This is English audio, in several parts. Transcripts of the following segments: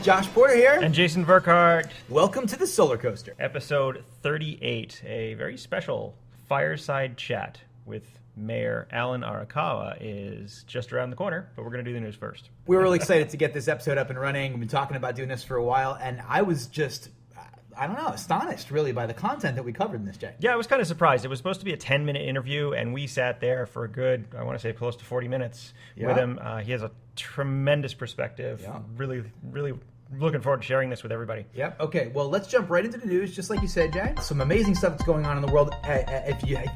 Josh Porter here. And Jason Burkhardt. Welcome to the SolarCoaster. Episode 38, a very special fireside chat with Mayor Alan Arakawa is just around the corner, but we're going to do the news first. We were really excited to get this episode up and running. We've been talking about doing this for a while, and I was just, astonished really by the content that we covered in this, Jay. Yeah, I was kind of surprised. It was supposed to be a 10-minute interview, and we sat there for a good, I want to say close to 40 minutes with him. He has a tremendous perspective. Yeah. Really looking forward to sharing this with everybody. Yep. Okay. Well, let's jump right into the news, just like you said, Jay. Some amazing stuff that's going on in the world.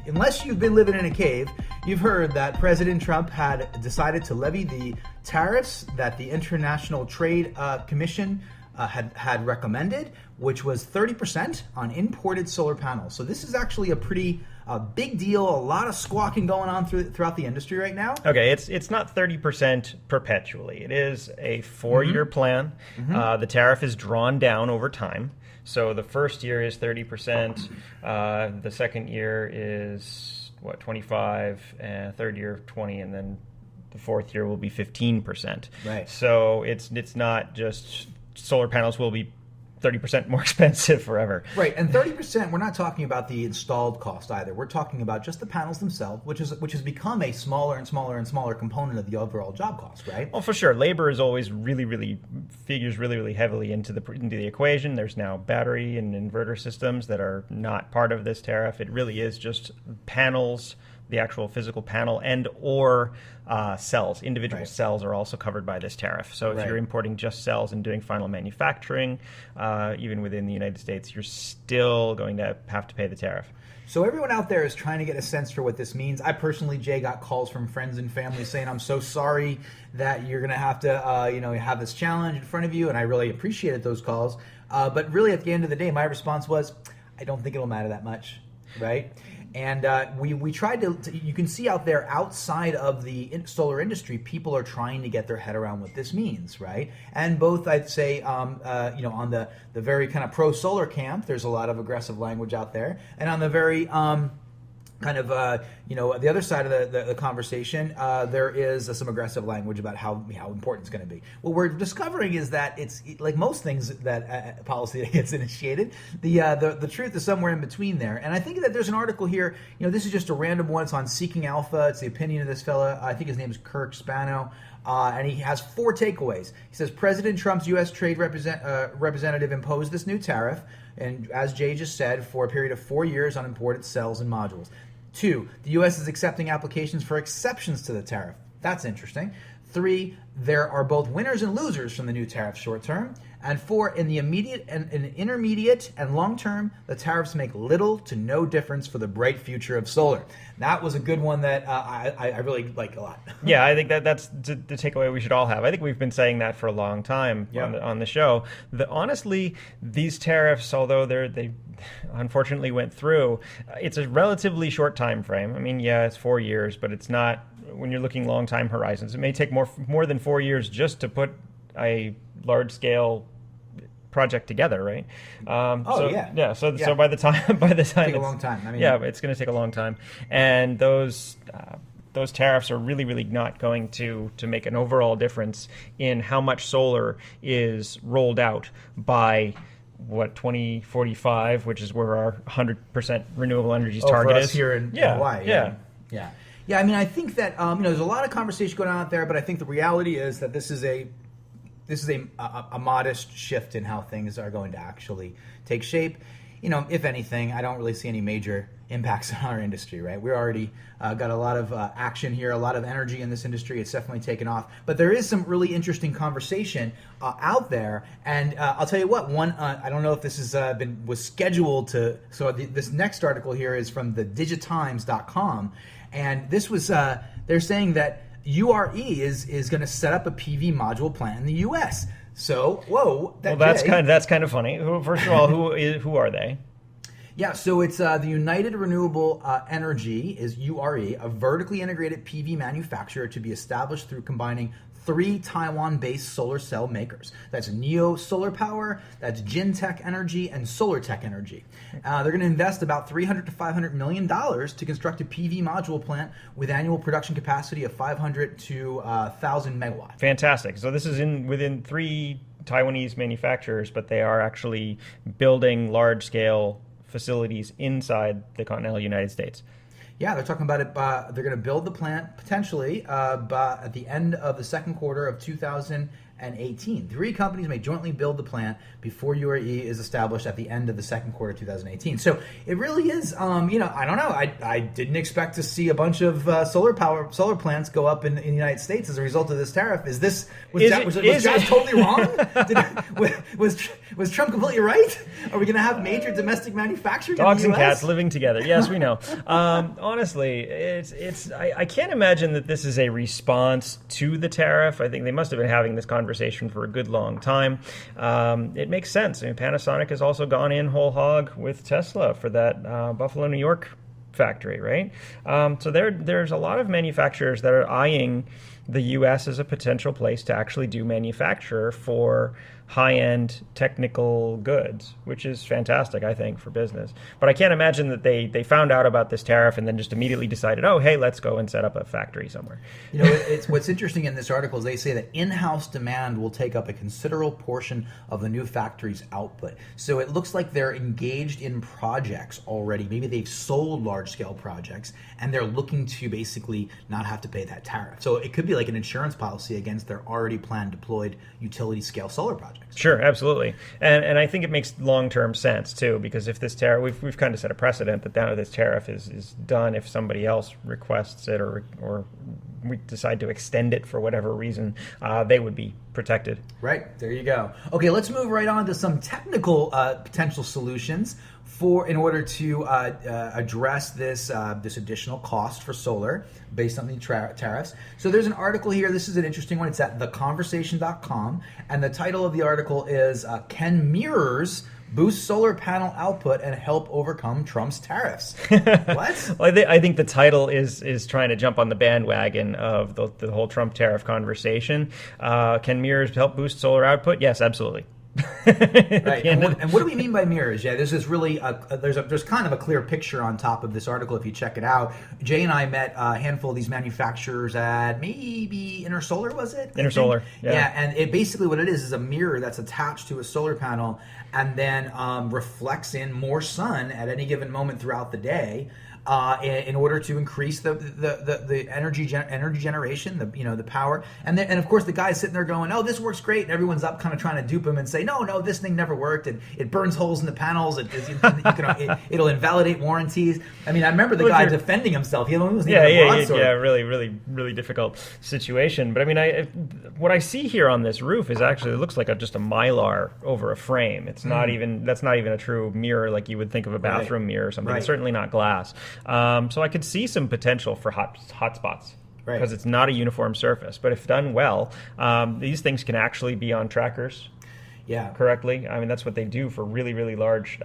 Unless you've been living in a cave, you've heard that President Trump had decided to levy the tariffs that the International Trade Commission had recommended, which was 30% on imported solar panels. So this is actually a pretty big deal. A lot of squawking going on throughout the industry right now. Okay, it's not 30% perpetually. It is a 4-year plan. The tariff is drawn down over time. So the first year is 30%. The second year is 25, and third year 20, and then the fourth year will be 15%. Right. So it's not just solar panels will be 30% more expensive forever. Right, and 30%, we're not talking about the installed cost either. We're talking about just the panels themselves, which has become a smaller and smaller and smaller component of the overall job cost, right? Well, for sure. Labor is always figures really heavily into the equation. There's now battery and inverter systems that are not part of this tariff. It really is just panels, the actual physical panel, and or cells. Individual cells are also covered by this tariff. So if you're importing just cells and doing final manufacturing, even within the United States, you're still going to have to pay the tariff. So everyone out there is trying to get a sense for what this means. I personally, Jay, got calls from friends and family saying, I'm so sorry that you're going to have to have this challenge in front of you, and I really appreciated those calls. But really, at the end of the day, my response was, I don't think it'll matter that much, right? And we tried to, you can see out there outside of the solar industry, people are trying to get their head around what this means, right? And both, I'd say, on the very kind of pro-solar camp, there's a lot of aggressive language out there. And on the very the other side of the conversation, there is some aggressive language about how important it's going to be. What we're discovering is that it's like most things that policy that gets initiated, the truth is somewhere in between there. And I think that there's an article here. This is just a random one. It's on Seeking Alpha. It's the opinion of this fella. I think his name is Kirk Spano. And he has 4 takeaways. He says President Trump's U.S. Trade Representative imposed this new tariff, and as Jay just said, for a period of 4 years on imported cells and modules. 2, the U.S. is accepting applications for exceptions to the tariff. That's interesting. 3, there are both winners and losers from the new tariff short term. And 4, in the immediate and intermediate and long term, the tariffs make little to no difference for the bright future of solar. That was a good one that I really like a lot. Yeah, I think that's the takeaway we should all have. I think we've been saying that for a long time on the show. Honestly, these tariffs, although they unfortunately went through, it's a relatively short time frame. I mean, yeah, it's 4 years, but it's not, when you're looking long time horizons. It may take more than 4 years just to put a large scale project together, right? So by the time take a long time. It's going to take a long time, and those tariffs are really not going to make an overall difference in how much solar is rolled out by 2045, which is where our 100% renewable energy target is here in Hawaii. Yeah. I mean, I think that there's a lot of conversation going on out there, but I think the reality is that this is a modest shift in how things are going to actually take shape. If anything, I don't really see any major impacts on our industry, right? We're already got a lot of action here, a lot of energy in this industry. It's definitely taken off. But there is some really interesting conversation out there. And I'll tell you what, I don't know if this was scheduled to, so this next article here is from the digitimes.com. And this was, they're saying that URE is going to set up a PV module plant in the U.S. So, that's kind of funny. First of all, who are they? Yeah, so it's the United Renewable Energy is URE, a vertically integrated PV manufacturer to be established through combining 3 Taiwan-based solar cell makers. That's Neo Solar Power, that's Gintech Energy, and SolarTech Energy. They're going to invest about $300 to $500 million to construct a PV module plant with annual production capacity of 500 to 1,000 megawatts. Fantastic. So this is within 3 Taiwanese manufacturers, but they are actually building large-scale facilities inside the continental United States. Yeah, they're talking about it. They're going to build the plant potentially at the end of the second quarter of 2018. 3 companies may jointly build the plant before UAE is established at the end of the second quarter of 2018. So it really is, I don't know. I didn't expect to see a bunch of solar plants go up in the United States as a result of this tariff. Was Josh totally wrong? Was Trump completely right? Are we going to have major domestic manufacturing? Dogs in the and US? cats living together. Yes, we know. Honestly, I can't imagine that this is a response to the tariff. I think they must have been having this conversation for a good long time. It makes sense. I mean, Panasonic has also gone in whole hog with Tesla for that Buffalo, New York factory, right? So there's a lot of manufacturers that are eyeing the U.S. as a potential place to actually do manufacture for high-end technical goods, which is fantastic, I think, for business. But I can't imagine that they found out about this tariff and then just immediately decided, oh, hey, let's go and set up a factory somewhere. It's what's interesting in this article is they say that in-house demand will take up a considerable portion of the new factory's output. So it looks like they're engaged in projects already. Maybe they've sold large-scale projects, and they're looking to basically not have to pay that tariff. So it could be like an insurance policy against their already planned deployed utility-scale solar projects. Sure, absolutely, and I think it makes long-term sense too, because if this tariff, we've kind of set a precedent that now this tariff is done if somebody else requests it or we decide to extend it for whatever reason, they would be protected. Right, there you go. Okay, let's move right on to some technical potential solutions in order to address this additional cost for solar based on the tariffs. So there's an article here. This is an interesting one. It's at theconversation.com, and the title of the article is Can Mirrors Boost Solar Panel Output and Help Overcome Trump's Tariffs? What? Well, I think the title is trying to jump on the bandwagon of the whole Trump tariff conversation. Can mirrors help boost solar output? Yes, absolutely. Right. And what do we mean by mirrors? Yeah, this is really there's kind of a clear picture on top of this article if you check it out. Jay and I met a handful of these manufacturers at maybe InterSolar, was it? InterSolar, yeah. Yeah, and it basically what it is a mirror that's attached to a solar panel and then reflects in more sun at any given moment throughout the day. In order to increase the energy generation, the power, and of course the guy's sitting there going, "Oh, this works great," and everyone's up kind of trying to dupe him and say, "No, this thing never worked. It burns holes in the panels. It'll invalidate warranties." I mean, I remember the guy defending himself. He wasn't even a broadsword. Yeah, really difficult situation. But I mean, what I see here on this roof is actually it looks like just a Mylar over a frame. It's not even a true mirror like you would think of a bathroom mirror or something. Right. It's certainly not glass. So I could see some potential for hot spots. Right. Because it's not a uniform surface. But if done well, these things can actually be on trackers correctly. I mean, that's what they do for really, really large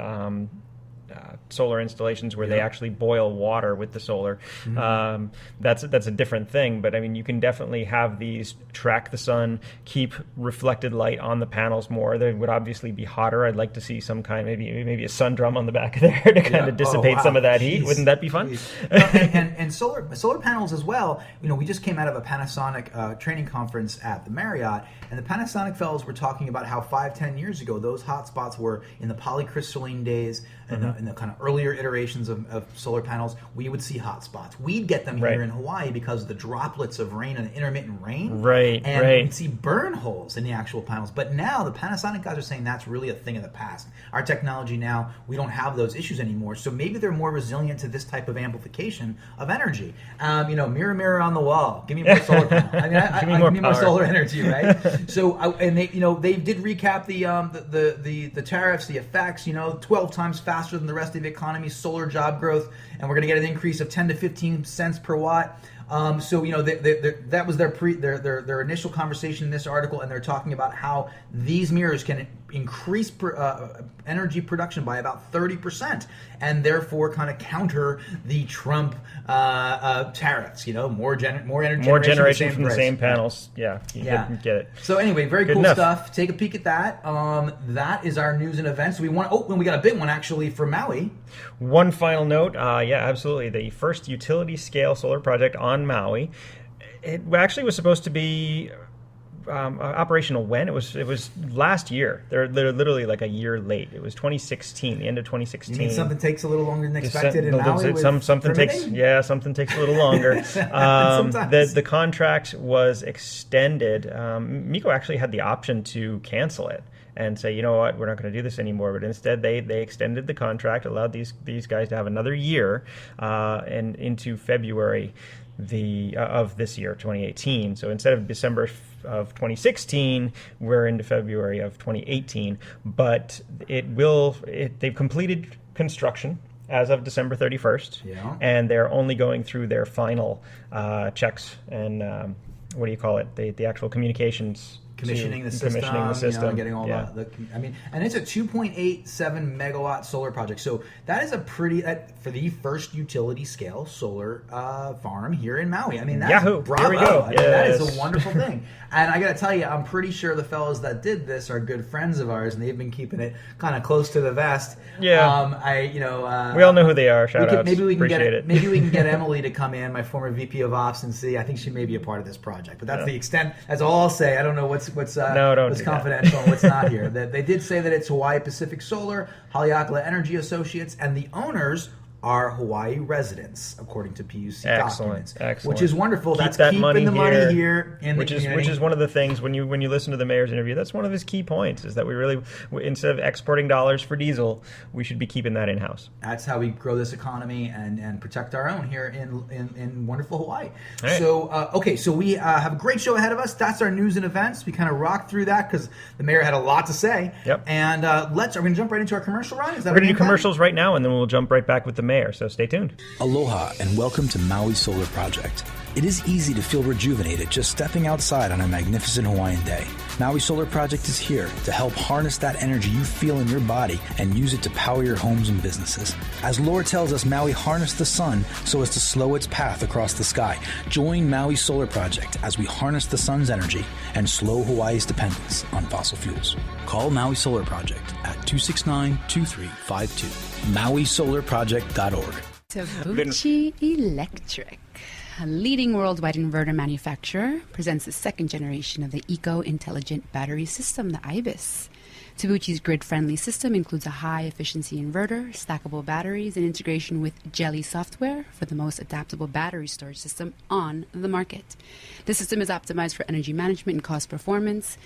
solar installations where they actually boil water with the solar. Mm-hmm. That's a different thing, but I mean, you can definitely have these track the sun, keep reflected light on the panels more. They would obviously be hotter. I'd like to see some kind, maybe a sun drum on the back of there to kind of dissipate some of that heat. Wouldn't that be fun? and solar panels as well. We just came out of a Panasonic training conference at the Marriott, and the Panasonic fellows were talking about how 5-10 years ago those hot spots were in the polycrystalline days and in the kind of earlier iterations of solar panels. We would see hot spots. We'd get them here in Hawaii because of the droplets of rain and the intermittent rain. And we'd see burn holes in the actual panels. But now the Panasonic guys are saying that's really a thing of the past. Our technology now, we don't have those issues anymore. So maybe they're more resilient to this type of amplification of energy. Mirror on the wall. Give me more solar panel. I mean, give me more solar energy, right? So, and they did recap the tariffs, the effects. 12 times faster than the rest of the economy, solar job growth, and we're going to get an increase of 10 to 15 cents per watt. That was their initial conversation in this article, and they're talking about how these mirrors can increase energy production by about 30%, and therefore kind of counter the Trump tariffs. More generation from the same panels. Yeah, get it. So anyway, very cool stuff. Take a peek at that. That is our news and events. We got a big one actually for Maui. One final note. Absolutely. The first utility scale solar project on Maui. It actually was supposed to be operational when? It was last year. They're literally like a year late. It was 2016, the end of 2016. You mean something takes a little longer than expected in Maui? Something takes a little longer. The contract was extended. Miko actually had the option to cancel it and say, you know what, we're not going to do this anymore. But instead, they extended the contract, allowed these guys to have another year, and into February of this year, 2018. So instead of December of 2016, we're into February of 2018. But they've completed construction as of December 31st, and they're only going through their final checks and what do you call it? The actual communications. Commissioning the system, and getting all and it's a 2.87 megawatt solar project. So that is a pretty, for the first utility scale solar farm here in Maui. I mean, that's Yahoo! Bravo. Here we go. I mean, that is a wonderful thing. And I got to tell you, I'm pretty sure the fellows that did this are good friends of ours, and they've been keeping it kind of close to the vest. Yeah. We all know who they are. Shout out. Maybe we can get Emily to come in, my former VP of Ops, and see. I think she may be a part of this project, but that's the extent. That's all I'll say. I don't know what's confidential and what's not here. They did say that it's Hawaii Pacific Solar, Haleakala Energy Associates, and the owners are Hawaii residents, according to PUC documents. Excellent. Which is wonderful. That's keeping the money here in the community. Which is one of the things when you listen to the mayor's interview, that's one of his key points, is that we really, instead of exporting dollars for diesel, we should be keeping that in-house. That's how we grow this economy and protect our own here in wonderful Hawaii. Right. So we have a great show ahead of us. That's our news and events. We kind of rocked through that because the mayor had a lot to say. Yep. And are we going to jump right into our commercial, Ryan? We're going to do commercials right now, and then we'll jump right back with the mayor, so stay tuned. Aloha and welcome to Maui Solar Project. It is easy to feel rejuvenated just stepping outside on a magnificent Hawaiian day. Maui Solar Project is here to help harness that energy you feel in your body and use it to power your homes and businesses. As lore tells us, Maui harnessed the sun so as to slow its path across the sky. Join Maui Solar Project as we harness the sun's energy and slow Hawaii's dependence on fossil fuels. Call Maui Solar Project at 269-2352. MauiSolarProject.org. Tabuchi Electric, a leading worldwide inverter manufacturer, presents the second generation of the Eco-Intelligent Battery System, the IBIS. Tabuchi's grid-friendly system includes a high-efficiency inverter, stackable batteries, and integration with Jelly software for the most adaptable battery storage system on the market. The system is optimized for energy management and cost performance.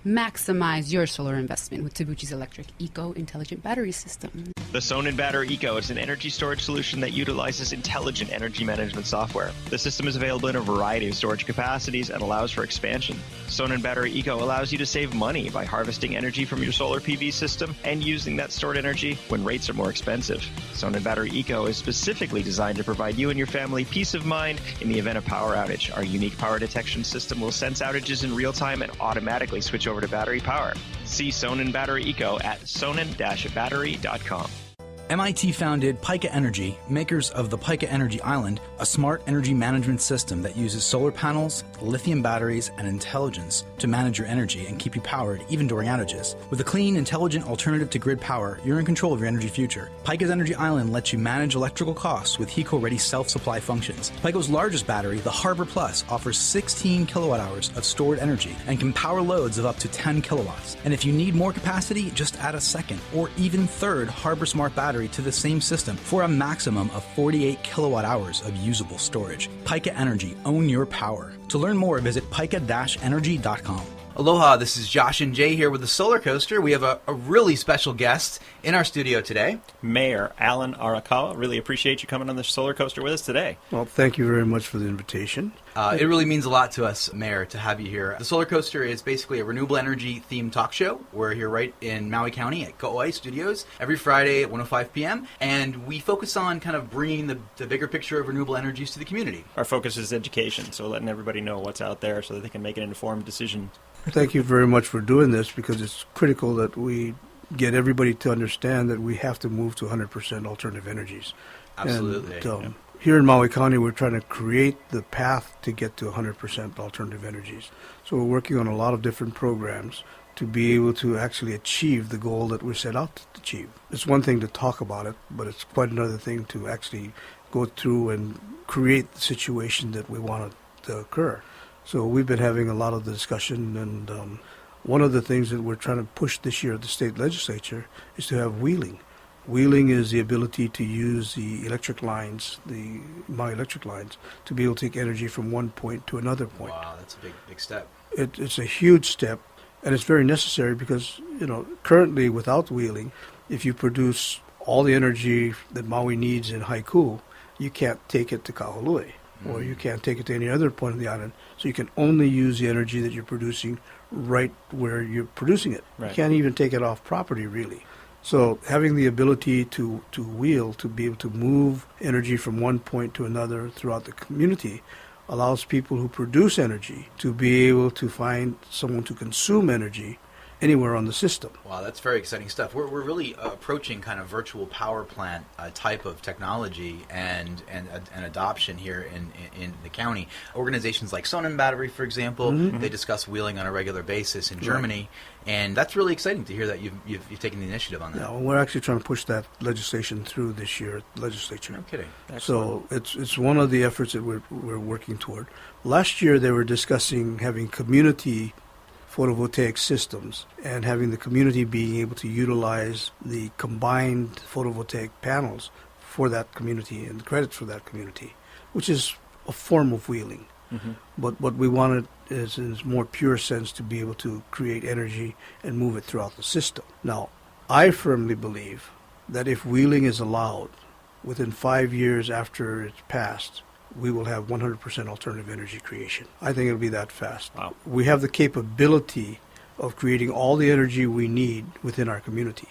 Maximize your solar investment with Tabuchi's electric Eco-Intelligent Battery System. The Sonnen Battery Eco is an energy storage solution that utilizes intelligent energy management software. The system is available in a variety of storage capacities and allows for expansion. Sonnen Battery Eco allows you to save money by harvesting energy from your solar PV system and using that stored energy when rates are more expensive. Sonnen Battery Eco is specifically designed to provide you and your family peace of mind in the event of power outage. Our unique power detection system will sense outages in real time and automatically switch over to battery power. See Sonnen Battery Eco at sonnen-battery.com. MIT founded Pika Energy, makers of the Pika Energy Island, a smart energy management system that uses solar panels, lithium batteries, and intelligence to manage your energy and keep you powered even during outages. With a clean, intelligent alternative to grid power, you're in control of your energy future. Pika's Energy Island lets you manage electrical costs with HECO-ready self-supply functions. Pika's largest battery, the Harbor Plus, offers 16 kilowatt hours of stored energy and can power loads of up to 10 kilowatts. And if you need more capacity, just add a second or even third Harbor Smart battery to the same system for a maximum of 48 kilowatt hours of usable storage. Pika Energy, own your power. To learn more, visit pika-energy.com. Aloha, this is Josh and Jay here with the SolarCoaster. We have a really special guest in our studio today. Mayor Alan Arakawa. Really appreciate you coming on the SolarCoaster with us today. Well, thank you very much for the invitation. It really means a lot to us, Mayor, to have you here. The SolarCoaster is basically a renewable energy themed talk show. We're here right in Maui County at Kauai Studios every Friday at 1:05 p.m. And we focus on kind of bringing the bigger picture of renewable energies to the community. Our focus is education, so letting everybody know what's out there so that they can make an informed decision. Thank you very much for doing this because it's critical that we get everybody to understand that we have to move to 100% alternative energies. Absolutely. And, here in Maui County, we're trying to create the path to get to 100% alternative energies. So we're working on a lot of different programs to be able to actually achieve the goal that we're set out to achieve. It's one thing to talk about it, but it's quite another thing to actually go through and create the situation that we want to occur. So we've been having a lot of the discussion, and one of the things that we're trying to push this year at the state legislature is to have wheeling. Wheeling is the ability to use the electric lines, the Maui electric lines, to be able to take energy from one point to another point. Wow, that's a big step. It's a huge step, and it's very necessary because, currently without wheeling, if you produce all the energy that Maui needs in Haiku, you can't take it to Kahului, or you can't take it to any other point of the island. So you can only use the energy that you're producing right where you're producing it. Right. You can't even take it off property, really. So having the ability to wheel, to be able to move energy from one point to another throughout the community, allows people who produce energy to be able to find someone to consume energy anywhere on the system. Wow, that's very exciting stuff. We're really approaching kind of virtual power plant type of technology and adoption here in the county. Organizations like Sonnen Battery, for example, they discuss wheeling on a regular basis in Germany, and that's really exciting to hear that you've taken the initiative on that. Yeah, well, we're actually trying to push that legislation through this year at the legislature. No kidding. Excellent. So it's one of the efforts that we're working toward. Last year they were discussing having community photovoltaic systems and having the community being able to utilize the combined photovoltaic panels for that community and the credits for that community, which is a form of wheeling. But what we wanted is in its more pure sense to be able to create energy and move it throughout the system. Now, I firmly believe that if wheeling is allowed, within 5 years after it's passed, we will have 100% alternative energy creation. I think it'll be that fast. Wow. We have the capability of creating all the energy we need within our community.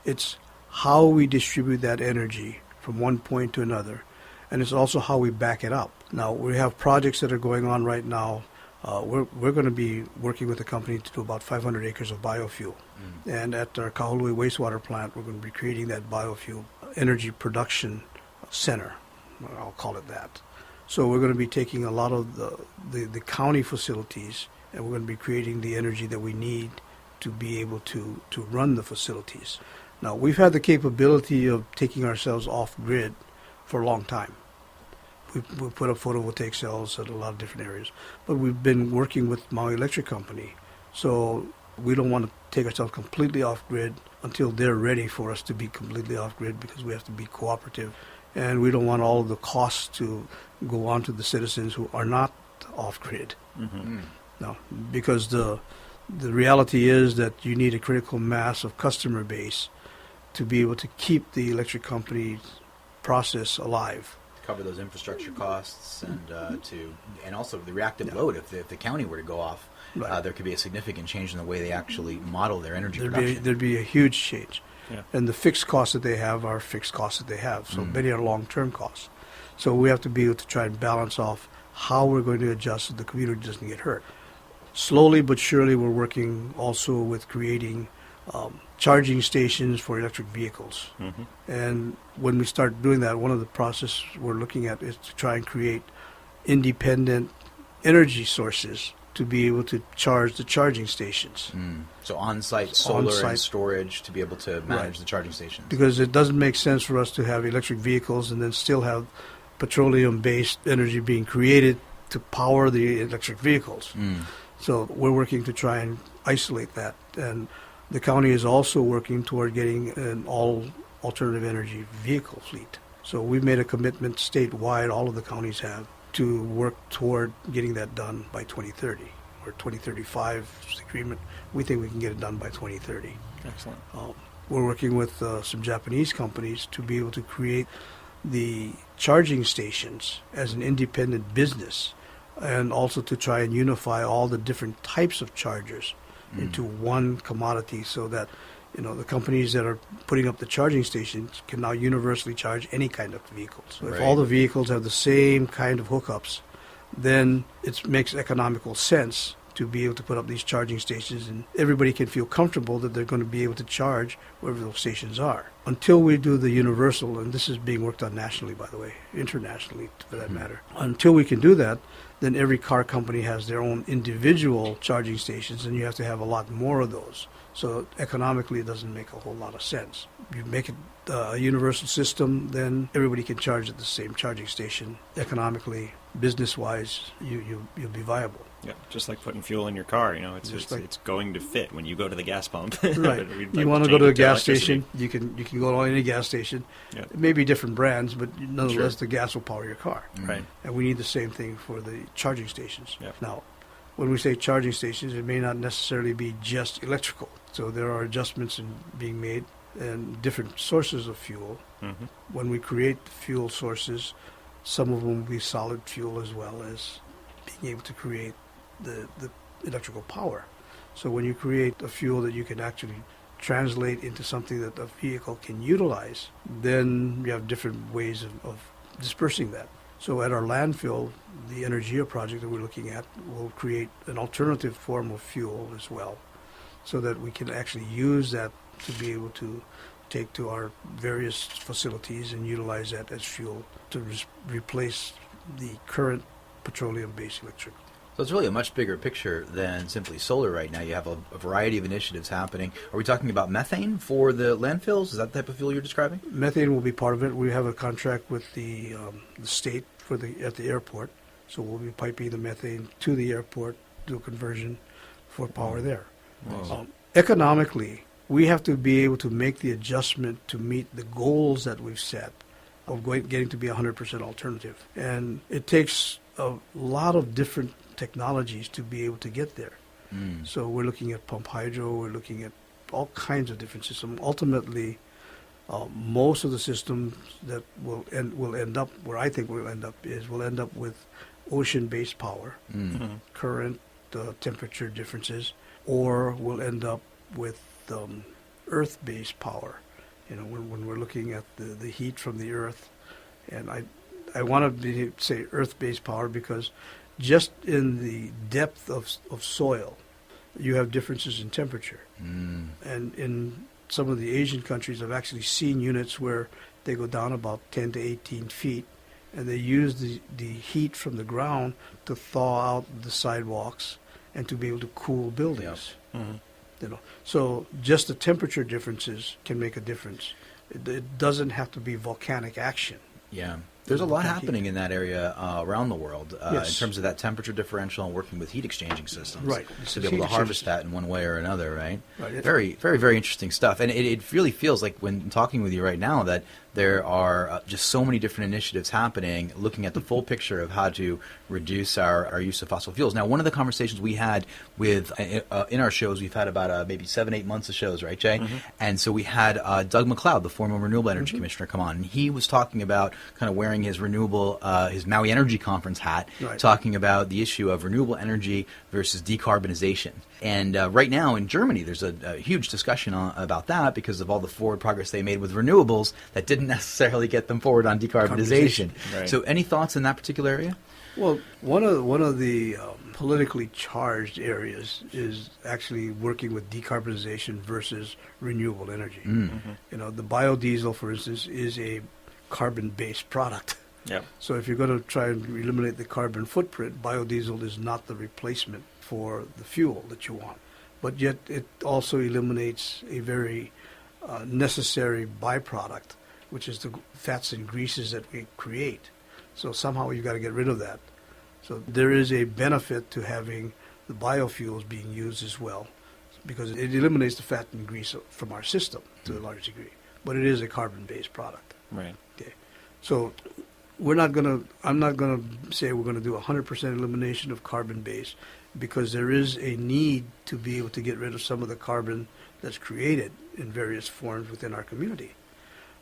It's how we distribute that energy from one point to another, and it's also how we back it up. Now, we have projects that are going on right now. We're going to be working with a company to do about 500 acres of biofuel. And at our Kahului wastewater plant, we're going to be creating that biofuel energy production center. I'll call it that. So we're going to be taking a lot of the county facilities, and we're going to be creating the energy that we need to be able to run the facilities. Now, we've had the capability of taking ourselves off-grid for a long time. We've put up photovoltaic cells at a lot of different areas, but we've been working with Maui Electric Company, so we don't want to take ourselves completely off-grid until they're ready for us to be completely off-grid, because we have to be cooperative. And we don't want all of the costs to go on to the citizens who are not off-grid. No, because the reality is that you need a critical mass of customer base to be able to keep the electric company's process alive. To cover those infrastructure costs and also the reactive load. If the county were to go off, there could be a significant change in the way they actually model their energy production. There'd be a huge change. Yeah. And the fixed costs that they have are fixed costs that they have. So many are long-term costs. So we have to be able to try and balance off how we're going to adjust so the community doesn't get hurt. Slowly but surely, we're working also with creating charging stations for electric vehicles. And when we start doing that, one of the processes we're looking at is to try and create independent energy sources to be able to charge the charging stations. So on-site solar and storage to be able to manage the charging stations. Because it doesn't make sense for us to have electric vehicles and then still have petroleum-based energy being created to power the electric vehicles. So we're working to try and isolate that. And the county is also working toward getting an all-alternative energy vehicle fleet. So we've made a commitment statewide, all of the counties have, to work toward getting that done by 2030 or 2035 is the agreement. We think we can get it done by 2030. Excellent. We're working with some Japanese companies to be able to create the charging stations as an independent business, and also to try and unify all the different types of chargers into one commodity, so that the companies that are putting up the charging stations can now universally charge any kind of vehicle. So if all the vehicles have the same kind of hookups, then it makes economical sense to be able to put up these charging stations, and everybody can feel comfortable that they're going to be able to charge wherever those stations are. Until we do the universal, and this is being worked on nationally, by the way, internationally for that matter, until we can do that, then every car company has their own individual charging stations, and you have to have a lot more of those. So economically, it doesn't make a whole lot of sense. You make it a universal system, then everybody can charge at the same charging station. Economically, business-wise, you'll be viable. Yeah, just like putting fuel in your car, it's going to fit when you go to the gas pump. Right. We'd You like want to change go to a it gas electricity. station, you can go to any gas station. Yeah. It may be different brands, but nonetheless, Sure. the gas will power your car. Right. And we need the same thing for the charging stations. Yeah. Now, when we say charging stations, it may not necessarily be just electrical. So there are adjustments being made and different sources of fuel. Mm-hmm. When we create fuel sources, some of them will be solid fuel as well as being able to create the electrical power. So when you create a fuel that you can actually translate into something that a vehicle can utilize, then you have different ways of dispersing that. So at our landfill, the Energia project that we're looking at will create an alternative form of fuel as well, so that we can actually use that to be able to take to our various facilities and utilize that as fuel to replace the current petroleum-based electric. So it's really a much bigger picture than simply solar right now. You have a variety of initiatives happening. Are we talking about methane for the landfills? Is that the type of fuel you're describing? Methane will be part of it. We have a contract with the state at the airport, so we'll be piping the methane to the airport, do a conversion for power there. Economically, we have to be able to make the adjustment to meet the goals that we've set of getting to be 100% alternative. And it takes a lot of different technologies to be able to get there. So we're looking at pump hydro, we're looking at all kinds of different systems. Ultimately, most of the systems that will end up where I think we'll end up with ocean-based power, current temperature differences, or we'll end up with earth-based power. When we're looking at the heat from the earth, and I want to say earth-based power because just in the depth of soil, you have differences in temperature. And in some of the Asian countries, I've actually seen units where they go down about 10 to 18 feet, and they use the heat from the ground to thaw out the sidewalks and to be able to cool buildings. Yep. Mm-hmm. So just the temperature differences can make a difference. It doesn't have to be volcanic action. Yeah. There's a lot happening in that area around the world Yes. in terms of that temperature differential and working with heat exchanging systems. Right. To be able to harvest that in one way or another, right? Right. Very, very, very interesting stuff. And it really feels like when talking with you right now that there are just so many different initiatives happening, looking at the full picture of how to reduce our use of fossil fuels. Now, one of the conversations we had with in our shows, we've had about maybe 7-8 months of shows, right, Jay? Mm-hmm. And so we had Doug McLeod, the former Renewable Energy Commissioner, come on. And he was talking about kind of wearing his his Maui Energy Conference hat, Right. talking about the issue of renewable energy versus decarbonization. And right now in Germany, there's a huge discussion about that because of all the forward progress they made with renewables that didn't necessarily get them forward on decarbonization. Right. So any thoughts in that particular area? Well, one of the politically charged areas is actually working with decarbonization versus renewable energy. Mm-hmm. The biodiesel, for instance, is a carbon-based product. Yep. So if you're going to try and eliminate the carbon footprint, biodiesel is not the replacement for the fuel that you want. But yet it also eliminates a very necessary byproduct, which is the fats and greases that we create. So somehow you've got to get rid of that. So there is a benefit to having the biofuels being used as well, because it eliminates the fat and grease from our system to a large degree. But it is a carbon-based product. Right. Okay. So I'm not going to say we're going to do 100% elimination of carbon base, because there is a need to be able to get rid of some of the carbon that's created in various forms within our community.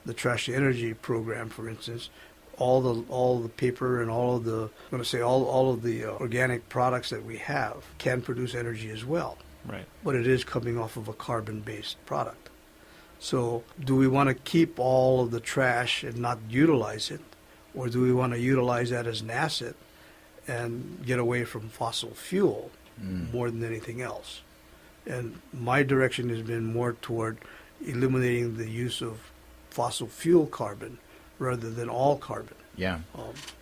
The Trash to Energy program, for instance, all the paper and all of the organic products that we have can produce energy as well. Right. But it is coming off of a carbon-based product. So do we want to keep all of the trash and not utilize it? Or do we want to utilize that as an asset and get away from fossil fuel more than anything else? And my direction has been more toward eliminating the use of fossil fuel carbon rather than all carbon. Yeah.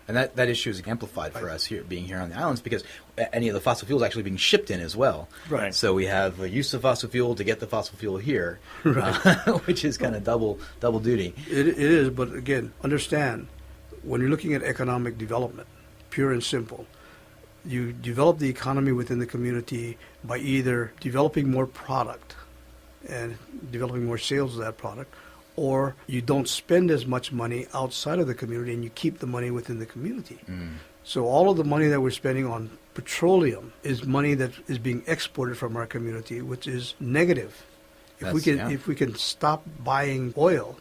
And that issue is amplified for us being here on the islands because any of the fossil fuels actually being shipped in as well. Right. So we have a use of fossil fuel to get the fossil fuel here, which is kind of double duty. It is, but again, understand, when you're looking at economic development, pure and simple. You develop the economy within the community by either developing more product and developing more sales of that product, or you don't spend as much money outside of the community and you keep the money within the community. So all of the money that we're spending on petroleum is money that is being exported from our community, which is negative. If we can stop buying oil,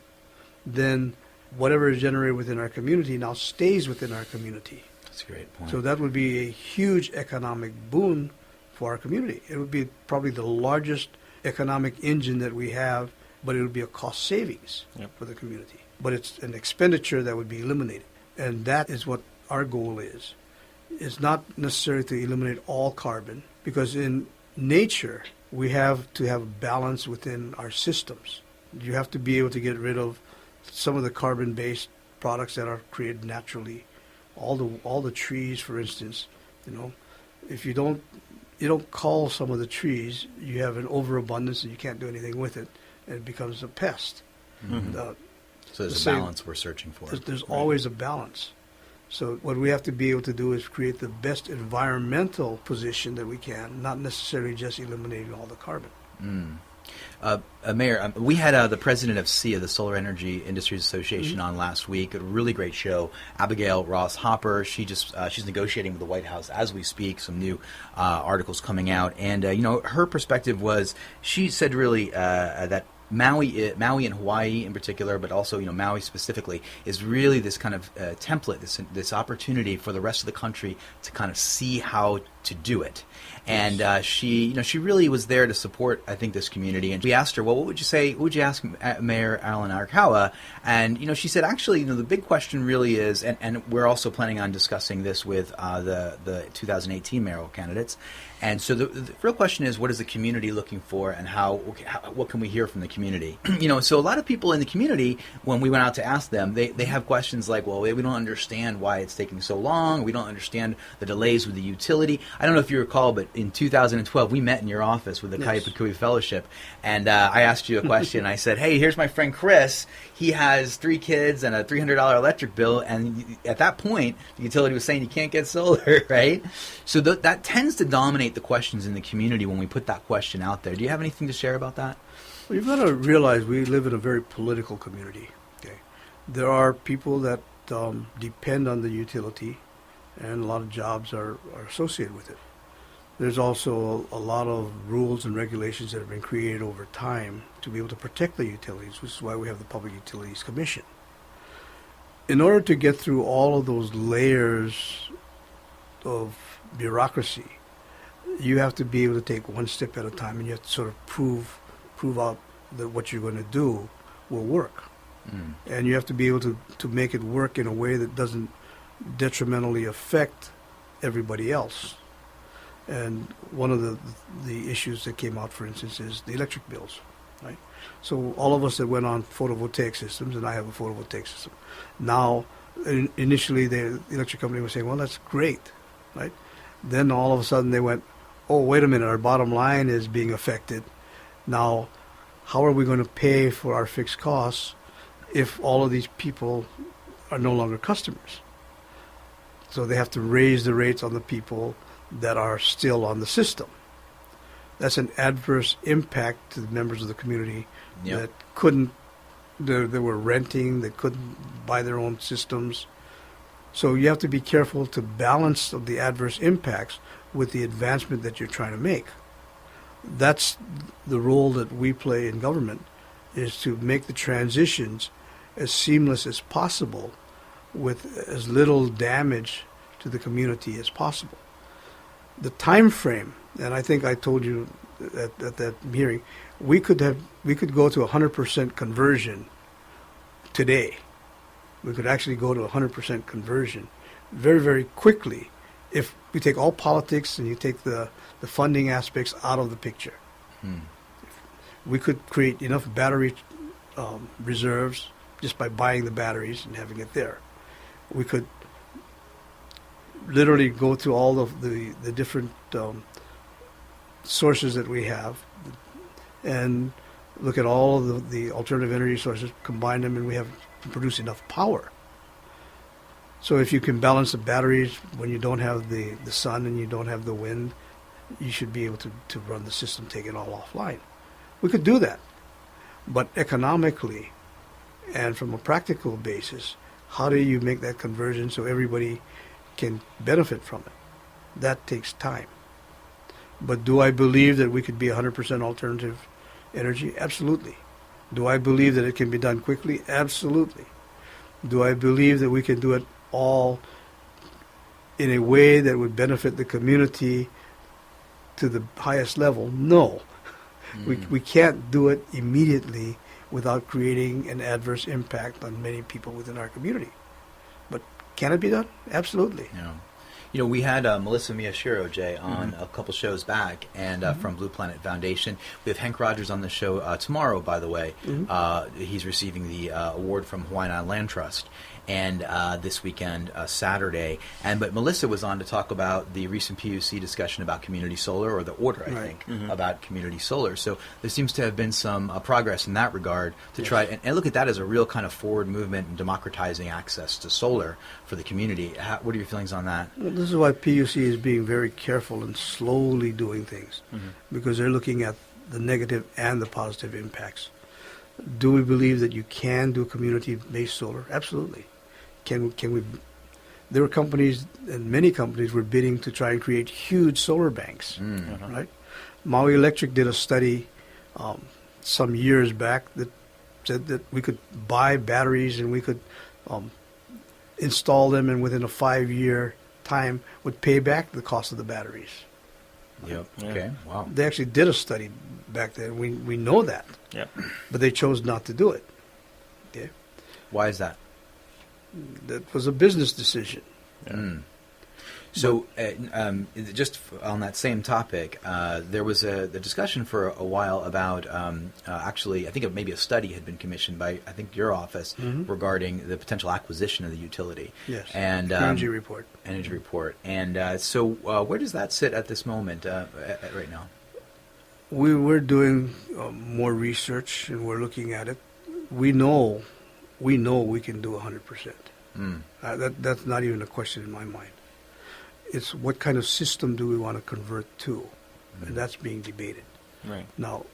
then whatever is generated within our community now stays within our community. That's a great point. So that would be a huge economic boon for our community. It would be probably the largest economic engine that we have, but it would be a cost savings for the community. But it's an expenditure that would be eliminated. And that is what our goal is. It's not necessary to eliminate all carbon, because in nature, we have to have a balance within our systems. You have to be able to get rid of some of the carbon-based products that are created naturally. All the trees, for instance, if you don't cull some of the trees, you have an overabundance and you can't do anything with it, and it becomes a pest. So there's a balance we're searching for. There's always a balance. So what we have to be able to do is create the best environmental position that we can, not necessarily just eliminating all the carbon. Mayor, we had the president of SEIA, the Solar Energy Industries Association, on last week. A really great show. Abigail Ross Hopper. She's negotiating with the White House as we speak. Some new articles coming out, and her perspective was, she said really that Maui and Hawaii in particular, but also Maui specifically, is really this kind of template, this opportunity for the rest of the country to kind of see how to do it. And she really was there to support, I think, this community. And we asked her, well, what would you say? What would you ask Mayor Alan Arakawa? And she said, actually, the big question really is, and we're also planning on discussing this with the 2018 mayoral candidates. And so the real question is, what is the community looking for, and what can we hear from the community? So a lot of people in the community, when we went out to ask them, they have questions like, well, we don't understand why it's taking so long. We don't understand the delays with the utility. I don't know if you recall, but in 2012, we met in your office with the Kaipakui Fellowship, and I asked you a question. I said, hey, here's my friend Chris. He has 3 kids and a $300 electric bill, and at that point, the utility was saying you can't get solar, right? So that tends to dominate the questions in the community when we put that question out there. Do you have anything to share about that? Well, you've got to realize we live in a very political community. Okay, there are people that depend on the utility, and a lot of jobs are associated with it. There's also a lot of rules and regulations that have been created over time to be able to protect the utilities, which is why we have the Public Utilities Commission. In order to get through all of those layers of bureaucracy, you have to be able to take one step at a time, and you have to sort of prove out that what you're going to do will work. And you have to be able to make it work in a way that doesn't detrimentally affect everybody else. And one of the issues that came out, for instance, is the electric bills, right? So all of us that went on photovoltaic systems, and I have a photovoltaic system, now initially the electric company was saying, well, that's great, right? Then all of a sudden they went, oh, wait a minute, our bottom line is being affected. Now, how are we going to pay for our fixed costs if all of these people are no longer customers? So they have to raise the rates on the people that are still on the system. That's an adverse impact to the members of the community that couldn't, they were renting, they couldn't buy their own systems. So you have to be careful to balance the adverse impacts with the advancement that you're trying to make. That's the role that we play in government, is to make the transitions as seamless as possible with as little damage to the community as possible. The time frame, and I think I told you at that hearing, we could go to 100% conversion today. We could actually go to 100% conversion very, very quickly if we take all politics and you take the funding aspects out of the picture. We could create enough battery reserves just by buying the batteries and having it there. We could literally go through all of the different sources that we have and look at all of the alternative energy sources, combine them, and we have to produce enough power. So if you can balance the batteries when you don't have the sun and you don't have the wind, you should be able to run the system, take it all offline. We could do that. But economically and from a practical basis, how do you make that conversion so everybody can benefit from it? That takes time. But do I believe that we could be 100% alternative energy? Absolutely. Do I believe that it can be done quickly? Absolutely. Do I believe that we can do it all in a way that would benefit the community to the highest level? No. We can't do it immediately without creating an adverse impact on many people within our community. But can it be done? Absolutely. Yeah. You know, we had Melissa Miyashiro, Jay, on a couple shows back, and from Blue Planet Foundation. We have Hank Rogers on the show tomorrow, by the way. He's receiving the award from Hawaiian Island Land Trust. And this weekend, Saturday. But Melissa was on to talk about the recent PUC discussion about community solar, or the order, I think, about community solar. So there seems to have been some progress in that regard to try and look at that as a real kind of forward movement in democratizing access to solar for the community. What are your feelings on that? Well, this is why PUC is being very careful and slowly doing things, because they're looking at the negative and the positive impacts. Do we believe that you can do community-based solar? Absolutely. Can we? There were companies, and many companies were bidding to try and create huge solar banks, right? Maui Electric did a study some years back that said that we could buy batteries and we could install them, and within a 5-year time would pay back the cost of the batteries. Yep. Okay. Wow. They actually did a study back then. We know that. Yep. But they chose not to do it. Okay. Why is that? That was a business decision. So, just on that same topic, there was the discussion for a while about actually, I think maybe a study had been commissioned by, I think, your office regarding the potential acquisition of the utility. Yes. And Energy report. Energy report. And so, where does that sit at this moment, right now? We're doing more research, and we're looking at it. We know we can do 100%. That's not even a question in my mind. It's what kind of system do we want to convert to, and that's being debated. Right. Now,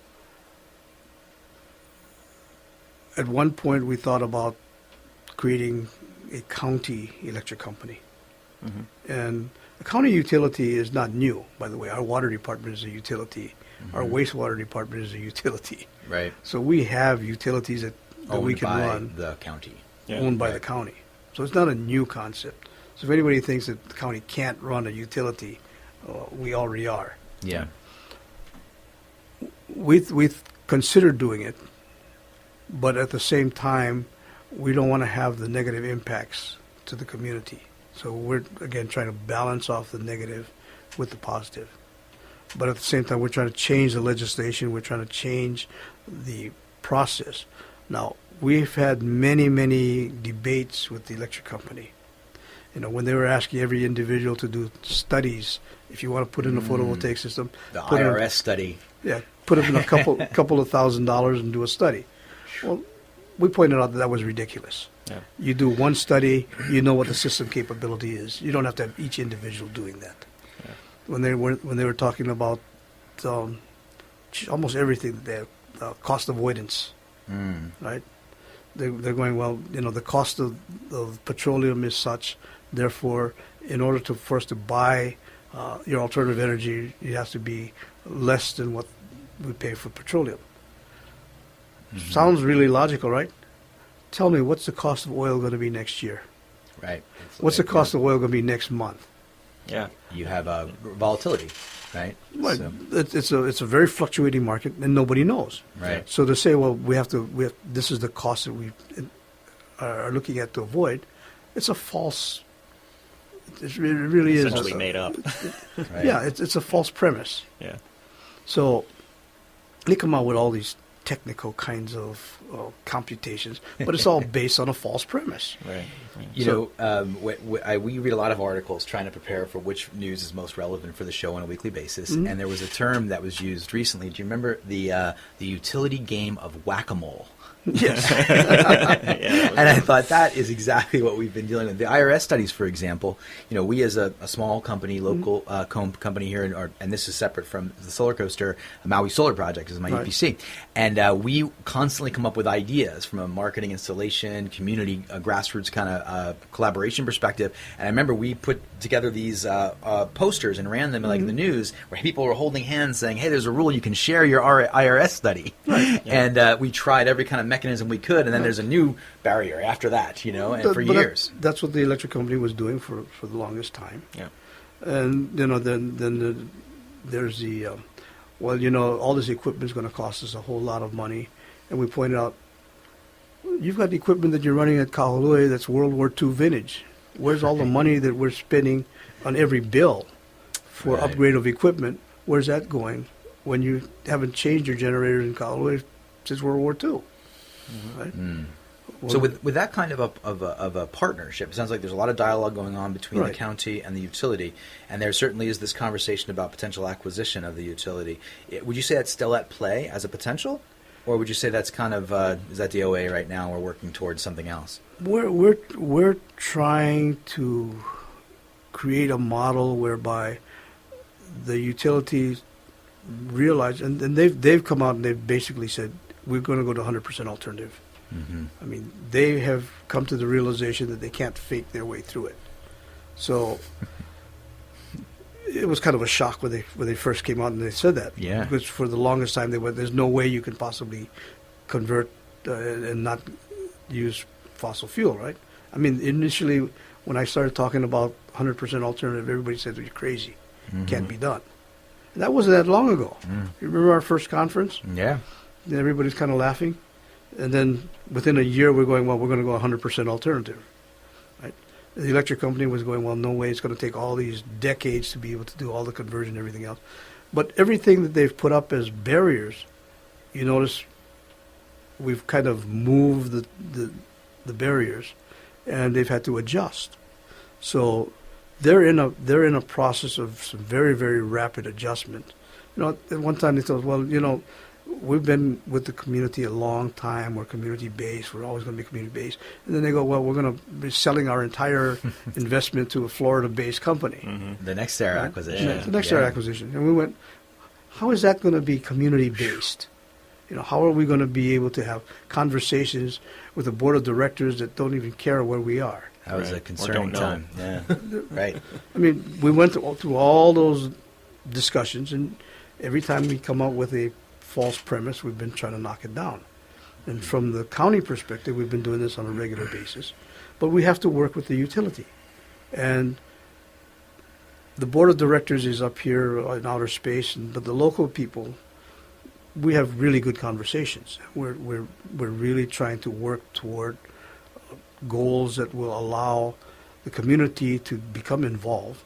at one point we thought about creating a county electric company. And a county utility is not new, by the way. Our water department is a utility. Our wastewater department is a utility. Right. So we have utilities that we can run. The county. Owned by the county. So it's not a new concept. So if anybody thinks that the county can't run a utility, we already are. Yeah. We've considered doing it, but at the same time, we don't want to have the negative impacts to the community. So we're, again, trying to balance off the negative with the positive. But at the same time, we're trying to change the legislation. We're trying to change the process. Now, we've had many, many debates with the electric company. You know, when they were asking every individual to do studies, if you want to put in a photovoltaic system, The IRS study. Yeah, put in a couple of $1,000s and do a study. Well, we pointed out that was ridiculous. Yeah. You do one study, you know what the system capability is. You don't have to have each individual doing that. Yeah. When they were talking about almost everything, cost avoidance, right? They're going, well, you know, the cost of petroleum is such, therefore, in order for us to buy your alternative energy, it has to be less than what we pay for petroleum. Sounds really logical, right? Tell me, what's the cost of oil going to be next year? Right. What's the cost of oil going to be next month? Yeah. You have volatility, right? Well, So- it's a very fluctuating market, and nobody knows. Right. So to say, well, this is the cost that we are looking at to avoid, it's a false. It really is Essentially made up. Right. Yeah, it's a false premise. Yeah. So they come out with all these technical kinds of computations, but it's all based on a false premise. Right. We read a lot of articles trying to prepare for which news is most relevant for the show on a weekly basis, and there was a term that was used recently. Do you remember the utility game of whack-a-mole? Yes. And I thought that is exactly what we've been dealing with. The IRS studies, for example, we as a small company, local company here, and this is separate from the SolarCoaster, Maui Solar Project is my EPC. And we constantly come up with ideas from a marketing, installation, community, grassroots kind of collaboration perspective. And I remember we put together these posters and ran them like in the news where people were holding hands saying, hey, there's a rule you can share your IRS study. Right. And we tried every kind of mechanism we could, and then there's a new barrier after that, and for years. That's what the electric company was doing for the longest time. Yeah. And then there's the all this equipment is going to cost us a whole lot of money, and we pointed out, you've got the equipment that you're running at Kahului that's World War II vintage. Where's all the money that we're spending on every bill for upgrade of equipment? Where's that going when you haven't changed your generators in Kahului since World War II? Right? Well, so with that kind of a partnership, it sounds like there's a lot of dialogue going on between the county and the utility, and there certainly is this conversation about potential acquisition of the utility. Would you say that's still at play as a potential, or would you say that's kind of is that DOA right now? We're working towards something else. We're trying to create a model whereby the utilities realize, and they've come out and they've basically said, we're going to go to 100% alternative. Mm-hmm. I mean, they have come to the realization that they can't fake their way through it. So it was kind of a shock when they first came out and they said that. Yeah. Because for the longest time they went, there's no way you can possibly convert and not use fossil fuel, right? I mean, initially when I started talking about 100% alternative, everybody said, you're crazy. Mm-hmm. Can't be done. And that wasn't that long ago. You remember our first conference? Yeah. And everybody's kind of laughing. And then within a year, we're going, well, we're going to go 100% alternative. Right? The electric company was going, well, no way. It's going to take all these decades to be able to do all the conversion and everything else. But everything that they've put up as barriers, you notice we've kind of moved the barriers, and they've had to adjust. So they're in a process of some very, very rapid adjustment. At one time they told us, well, we've been with the community a long time. We're community-based. We're always going to be community-based. And then they go, well, we're going to be selling our entire investment to a Florida-based company. Mm-hmm. The NextEra acquisition. Yeah. The NextEra acquisition. And we went, how is that going to be community-based? How are we going to be able to have conversations with a board of directors that don't even care where we are? That was a concerning time. Yeah, right. I mean, we went through all those discussions, and every time we come up with a false premise, we've been trying to knock it down. And from the county perspective, we've been doing this on a regular basis. But we have to work with the utility. And the board of directors is up here in outer space, but the local people, we have really good conversations. We're really trying to work toward goals that will allow the community to become involved.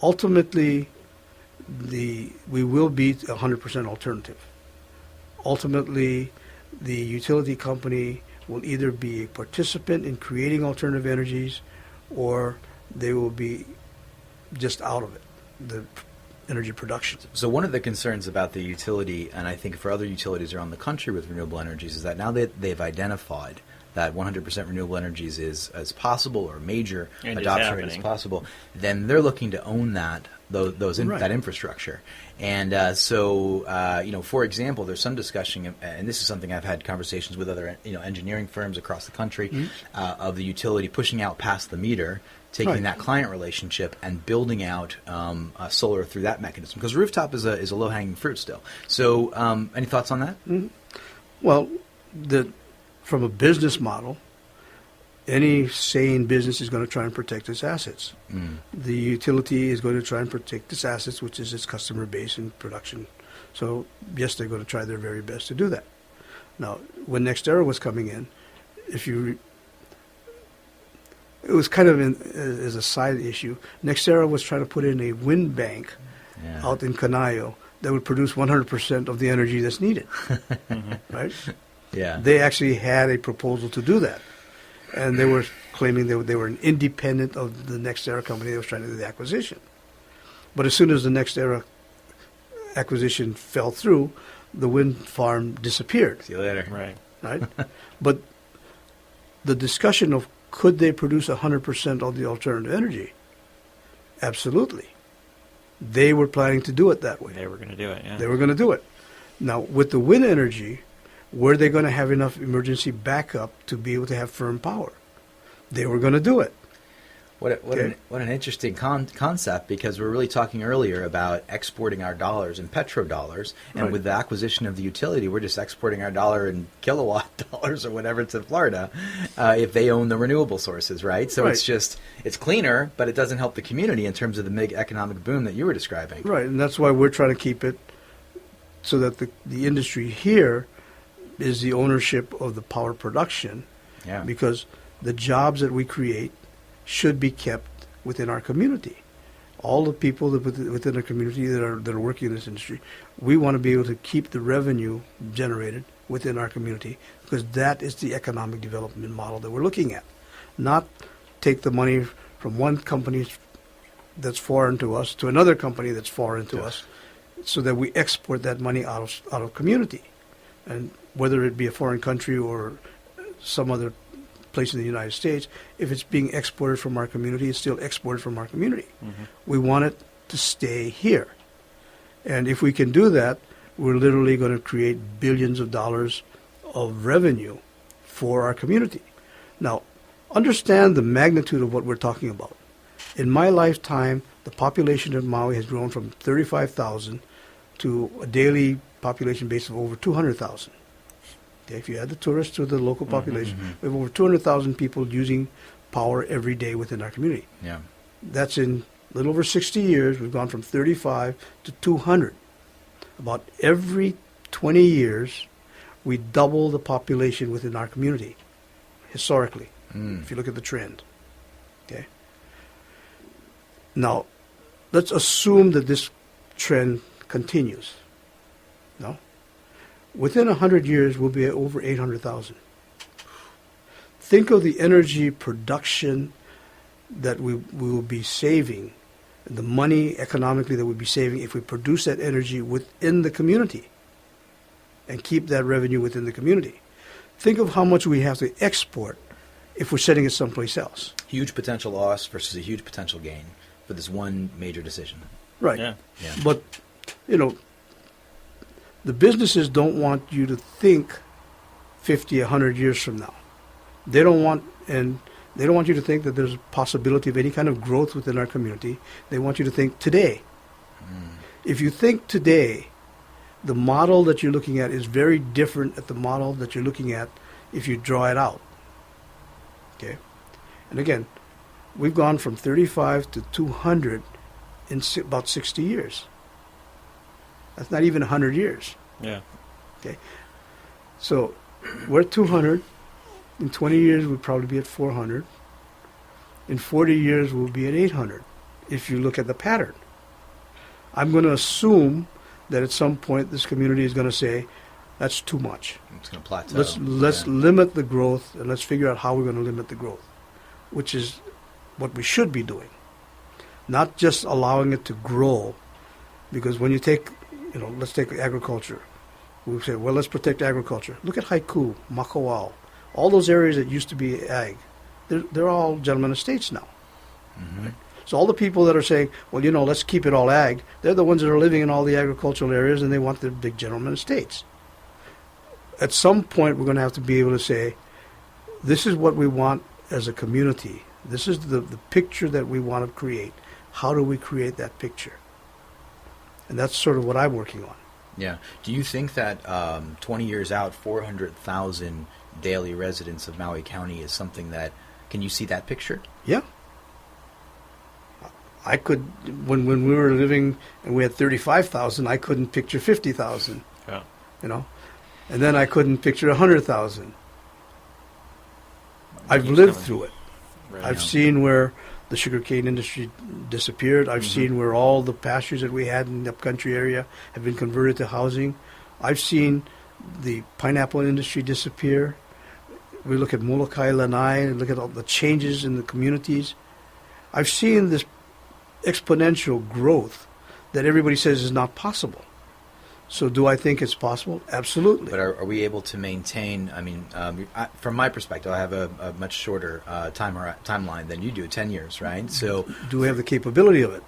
Ultimately, we will be 100% alternative. Ultimately, the utility company will either be a participant in creating alternative energies, or they will be just out of it, the energy production. So one of the concerns about the utility, and I think for other utilities around the country with renewable energies, is that now that they've identified that 100% renewable energies is as possible, or major adoption rate is possible, then they're looking to own that that infrastructure. And for example, there's some discussion, and this is something I've had conversations with other engineering firms across the country, of the utility pushing out past the meter, taking that client relationship and building out solar through that mechanism, because rooftop is a low-hanging fruit still. So any thoughts on that? Well, from a business model, any sane business is going to try and protect its assets. The utility is going to try and protect its assets, which is its customer base and production. So, yes, they're going to try their very best to do that. Now, when NextEra was coming in, it was kind of as a side issue. NextEra was trying to put in a wind bank out in Canayo that would produce 100% of the energy that's needed, right? Yeah. They actually had a proposal to do that, and they were claiming they were an independent of the NextEra company that was trying to do the acquisition. But as soon as the NextEra acquisition fell through, the wind farm disappeared. See you later. Right? But the discussion of could they produce 100% of the alternative energy? Absolutely. They were planning to do it that way. They were going to do it, yeah. They were going to do it. Now, with the wind energy, were they going to have enough emergency backup to be able to have firm power? They were going to do it. What an interesting concept, because we're really talking earlier about exporting our dollars in petrodollars, and Right. with the acquisition of the utility, we're just exporting our dollar in kilowatt dollars or whatever to Florida, if they own the renewable sources, right? So Right. it's cleaner, but it doesn't help the community in terms of the big economic boom that you were describing. Right, and that's why we're trying to keep it so that the industry here is the ownership of the power production, Yeah. because the jobs that we create should be kept within our community. All the people within the community that are working in this industry, we want to be able to keep the revenue generated within our community, because that is the economic development model that we're looking at. Not take the money from one company that's foreign to us to another company that's foreign to us, so that we export that money out of community. And whether it be a foreign country or some other place in the United States, if it's being exported from our community, it's still exported from our community. Mm-hmm. We want it to stay here. And if we can do that, we're literally going to create billions of dollars of revenue for our community. Now, understand the magnitude of what we're talking about. In my lifetime, the population of Maui has grown from 35,000 to a daily population base of over 200,000. If you add the tourists to the local population, we have over 200,000 people using power every day within our community. Yeah. That's in a little over 60 years. We've gone from 35 to 200. About every 20 years, we double the population within our community, historically, if you look at the trend. Okay. Now, let's assume that this trend continues. No? Within 100 years, we'll be at over 800,000. Think of the energy production that we will be saving, the money economically that we'll be saving if we produce that energy within the community and keep that revenue within the community. Think of how much we have to export if we're sending it someplace else. Huge potential loss versus a huge potential gain for this one major decision. Right. Yeah. Yeah. But, the businesses don't want you to think 50, 100 years from now. They don't want you to think that there's a possibility of any kind of growth within our community. They want you to think today. If you think today, the model that you're looking at is very different at the model that you're looking at if you draw it out. Okay? And again, we've gone from 35 to 200 in about 60 years. That's not even 100 years. Yeah. Okay. So we're at 200. In 20 years, we'll probably be at 400. In 40 years, we'll be at 800, if you look at the pattern. I'm going to assume that at some point this community is going to say, that's too much. It's going to plateau. Let's limit the growth, and let's figure out how we're going to limit the growth, which is what we should be doing. Not just allowing it to grow, because when you take, let's take agriculture. We say, well, let's protect agriculture. Look at Haiku, Makawao, all those areas that used to be ag. They're all gentlemen estates now. Right? So all the people that are saying, well, let's keep it all ag, they're the ones that are living in all the agricultural areas, and they want their big gentlemen estates. At some point, we're going to have to be able to say, this is what we want as a community. This is the picture that we want to create. How do we create that picture? And that's sort of what I'm working on. Yeah. Do you think that 20 years out, 400,000 daily residents of Maui County is something that, can you see that picture? Yeah. I could, when we were living and we had 35,000, I couldn't picture 50,000. Yeah. And then I couldn't picture 100,000. I've Keeps lived coming. through it. Right. I've seen where the sugarcane industry disappeared. I've seen where all the pastures that we had in the upcountry area have been converted to housing. I've seen the pineapple industry disappear. We look at Molokai, Lanai, and look at all the changes in the communities. I've seen this exponential growth that everybody says is not possible. So do I think it's possible? Absolutely. But are we able to maintain, from my perspective, I have a much shorter timeline than you do, 10 years, right? So do we have the capability of it?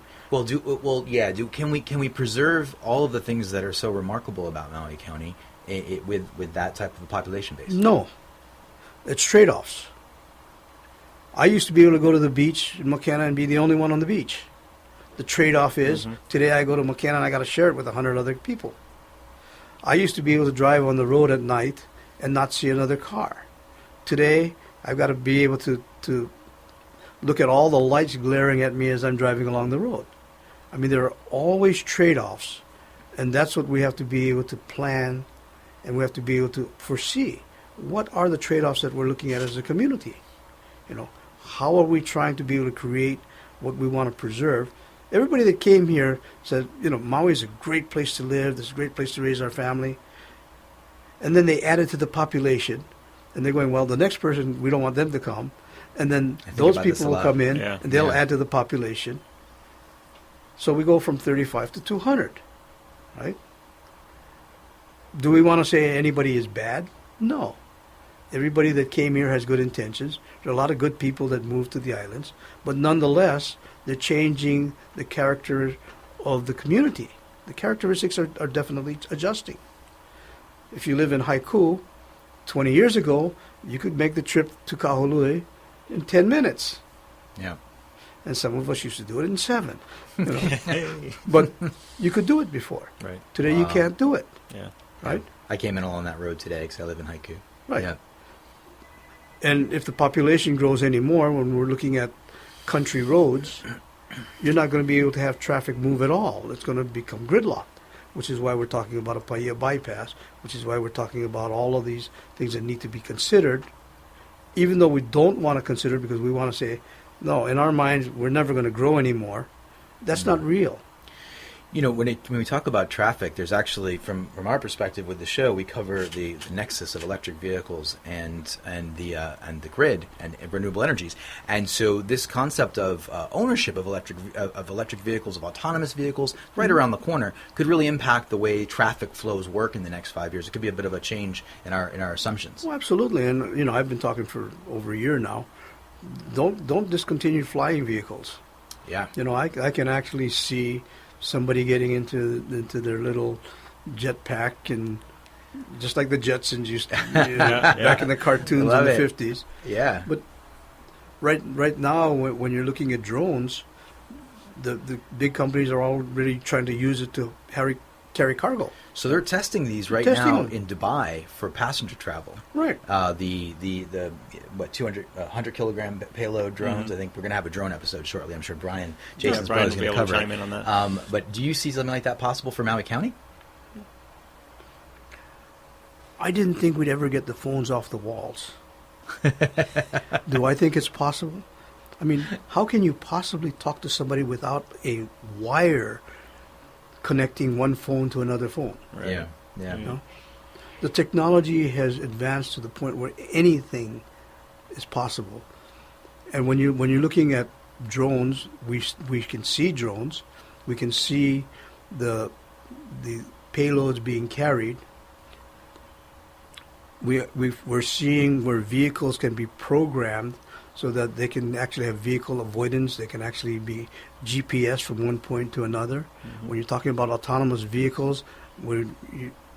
Can we preserve all of the things that are so remarkable about Maui County with that type of a population base? No. It's trade-offs. I used to be able to go to the beach in Makena and be the only one on the beach. The trade-off is, today I go to Makena and I got to share it with 100 other people. I used to be able to drive on the road at night and not see another car. Today, I've got to be able to look at all the lights glaring at me as I'm driving along the road. I mean, there are always trade-offs, and that's what we have to be able to plan, and we have to be able to foresee. What are the trade-offs that we're looking at as a community? You know, how are we trying to be able to create what we want to preserve? Everybody that came here said, Maui is a great place to live. This is a great place to raise our family. And then they added to the population. And they're going, well, the next person, we don't want them to come. And then those people will come in, and they'll add to the population. So we go from 35 to 200, right? Do we want to say anybody is bad? No. Everybody that came here has good intentions. There are a lot of good people that moved to the islands. But nonetheless, they're changing the character of the community. The characteristics are definitely adjusting. If you live in Haiku, 20 years ago, you could make the trip to Kahului in 10 minutes. Yeah. And some of us used to do it in 7. But you could do it before. Right. Today you can't do it. Yeah. Right? I came in along that road today because I live in Haiku. Right. Yeah. And if the population grows any more, when we're looking at country roads, you're not going to be able to have traffic move at all. It's going to become gridlocked, which is why we're talking about a Paia bypass, which is why we're talking about all of these things that need to be considered, even though we don't want to consider it because we want to say, no, in our minds, we're never going to grow anymore. That's not real. When we talk about traffic, there's actually, from our perspective with the show, we cover the nexus of electric vehicles and the grid and renewable energies. And so this concept of ownership of electric vehicles, of autonomous vehicles, right around the corner, could really impact the way traffic flows work in the next 5 years. It could be a bit of a change in our assumptions. Well, absolutely. And I've been talking for over a year now. Don't discontinue flying vehicles. Yeah. I can actually see somebody getting into their little jetpack, and just like the Jetsons used to, back in the cartoons in the 50s. Yeah. But right now, when you're looking at drones, the big companies are already trying to use it to carry cargo. So they're testing these now in Dubai for passenger travel. Right. The 100 kilogram payload drones. I think we're going to have a drone episode shortly. I'm sure Jason's probably going to cover chime in on that. But do you see something like that possible for Maui County? I didn't think we'd ever get the phones off the walls. Do I think it's possible? I mean, how can you possibly talk to somebody without a wire connecting one phone to another phone? Right. Yeah. The technology has advanced to the point where anything is possible. And when you're looking at drones, we can see drones, we can see the payloads being carried. We're seeing where vehicles can be programmed so that they can actually have vehicle avoidance. They can actually be GPS from one point to another. Mm-hmm. When you're talking about autonomous vehicles,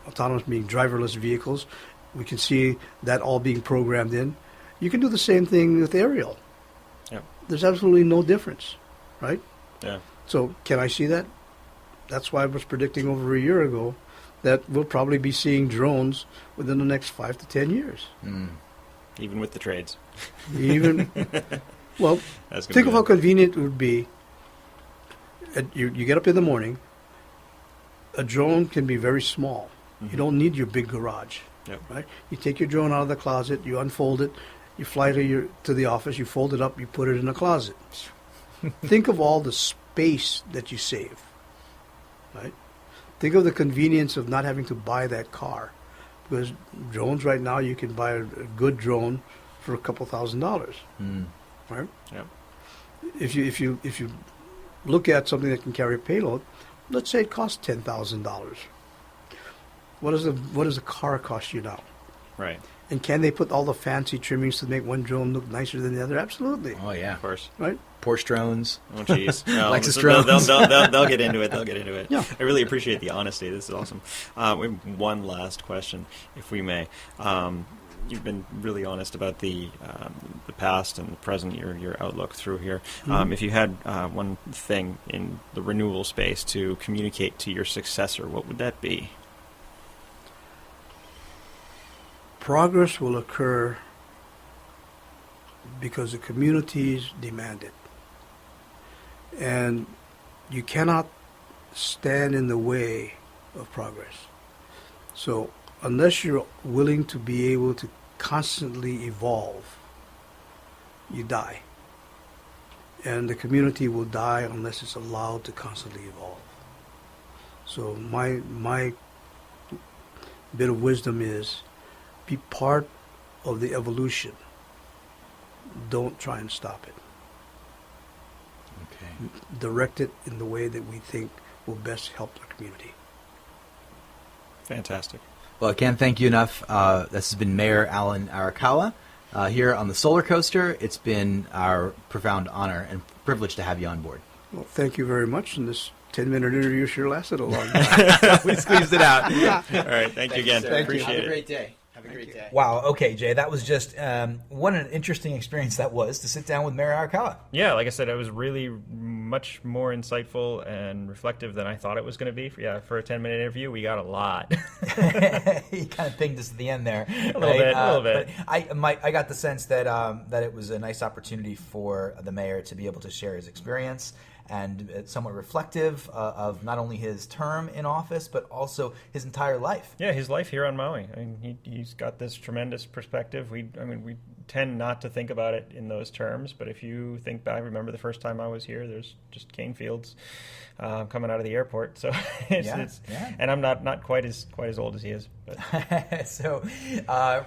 autonomous being driverless vehicles, we can see that all being programmed in. You can do the same thing with aerial. Yeah. There's absolutely no difference, right? Yeah. So can I see that? That's why I was predicting over a year ago that we'll probably be seeing drones within the next 5 to 10 years. Mm. Even with the trades. Well, think of how convenient it would be. You get up in the morning, a drone can be very small. Mm-hmm. You don't need your big garage, right? You take your drone out of the closet, you unfold it, you fly to the office, you fold it up, you put it in a closet. Think of all the space that you save, right? Think of the convenience of not having to buy that car. Because drones right now, you can buy a good drone for a couple $1,000s, right? Yep. If you look at something that can carry a payload, let's say it costs $10,000. What does a car cost you now? Right. And can they put all the fancy trimmings to make one drone look nicer than the other? Absolutely. Oh yeah, Of course. Right? Porsche drones. Oh, jeez. No, Lexus they'll get into it. They'll get into it. Yeah. I really appreciate the honesty. This is awesome. We have one last question, if we may. You've been really honest about the past and the present, your outlook through here. If you had one thing in the renewable space to communicate to your successor, what would that be? Progress will occur because the communities demand it. And you cannot stand in the way of progress. So unless you're willing to be able to constantly evolve, you die. And the community will die unless it's allowed to constantly evolve. So my bit of wisdom is be part of the evolution. Don't try and stop it. Okay. Direct it in the way that we think will best help our community. Fantastic. Well, I can't thank you enough. This has been Mayor Alan Arakawa here on the SolarCoaster. It's been our profound honor and privilege to have you on board. Well, thank you very much. And this 10-minute interview sure lasted a long time. We squeezed it out. All right. Thank you again. Sir. Appreciate Have it. a great day. Have a great day. Wow. Okay, Jay, that was just what an interesting experience that was to sit down with Mayor Arakawa. Yeah, like I said, it was really much more insightful and reflective than I thought it was going to be. For a 10-minute interview, we got a lot. He kind of pinged us at the end there. A little bit. But I got the sense that that it was a nice opportunity for the mayor to be able to share his experience, and it's somewhat reflective of not only his term in office, but also his entire life. Yeah, his life here on Maui. I mean, he's got this tremendous perspective. We tend not to think about it in those terms, but if you think back, I remember the first time I was here, there's just cane fields coming out of the airport. So and I'm not quite as old as he is. But. So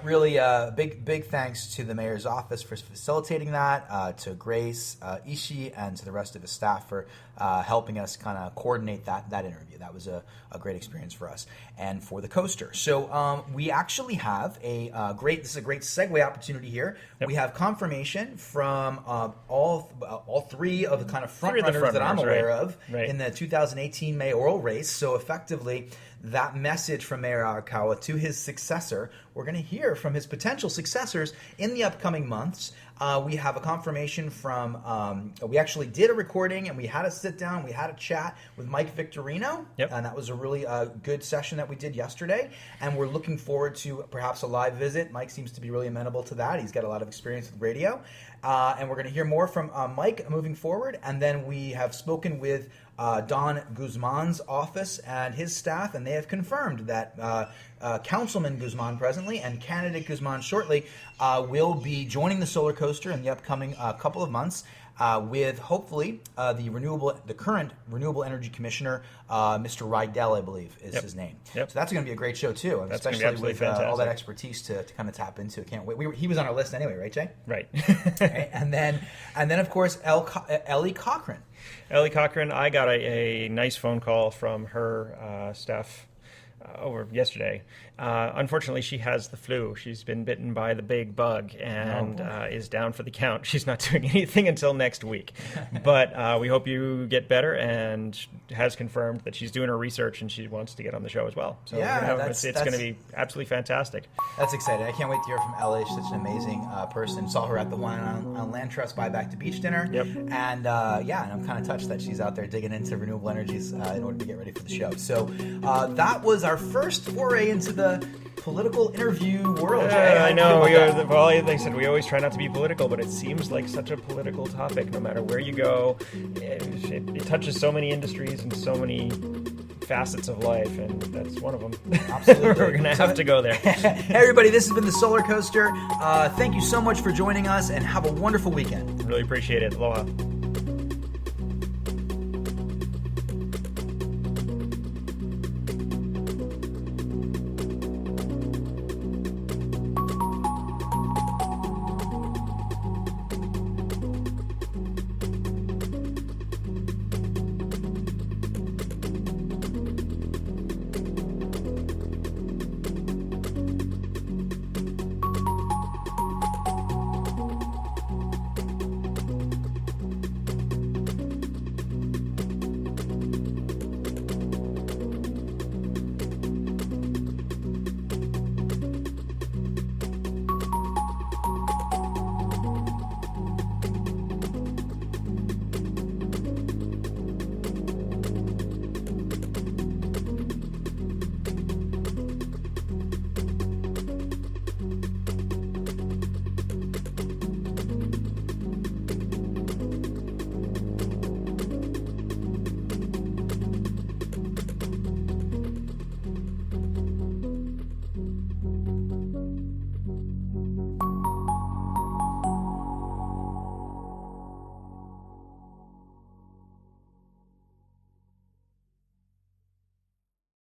really big thanks to the mayor's office for facilitating that, to Grace Ishii, and to the rest of his staff for helping us kind of coordinate that interview. That was a great experience for us and for the coaster. So we actually have a great segue opportunity here. Yep. We have confirmation from all three of the kind of front runners that I'm aware of in the 2018 mayoral race. So effectively, that message from Mayor Arakawa to his successor, we're going to hear from his potential successors in the upcoming months. We have a confirmation from, we actually did a recording and we had a sit down, we had a chat with Mike Victorino. Yep. And that was a really good session that we did yesterday. And we're looking forward to perhaps a live visit. Mike seems to be really amenable to that. He's got a lot of experience with radio. And we're going to hear more from Mike moving forward. And then we have spoken with Don Guzman's office and his staff, and they have confirmed that Councilman Guzman presently and candidate Guzman shortly will be joining the SolarCoaster in the upcoming couple of months with hopefully the current Renewable Energy Commissioner, Mr. Rydell, I believe is his name. Yep. So that's going to be a great show too, especially with all that expertise to kind of tap into. Can't wait. He was on our list anyway, right, Jay? Right. Okay. And then of course Ellie Cochran. Ellie Cochran, I got a nice phone call from her staff over yesterday. Unfortunately, she has the flu. She's been bitten by the big bug and is down for the count. She's not doing anything until next week. But we hope you get better, and has confirmed that she's doing her research and she wants to get on the show as well. So it's going to be absolutely fantastic. That's exciting. I can't wait to hear from Ellie. She's such an amazing person. Saw her at the one on Land Trust Buyback to Beach dinner. Yep. And and I'm kind of touched that she's out there digging into renewable energies in order to get ready for the show. So that was our first foray into the political interview world. I know. Like I said, we always try not to be political, but it seems like such a political topic. No matter where you go, it touches so many industries and so many facets of life, and that's one of them. Absolutely. We're going to have to go there. Hey, everybody, this has been the SolarCoaster. Thank you so much for joining us, and have a wonderful weekend. Really appreciate it. Aloha.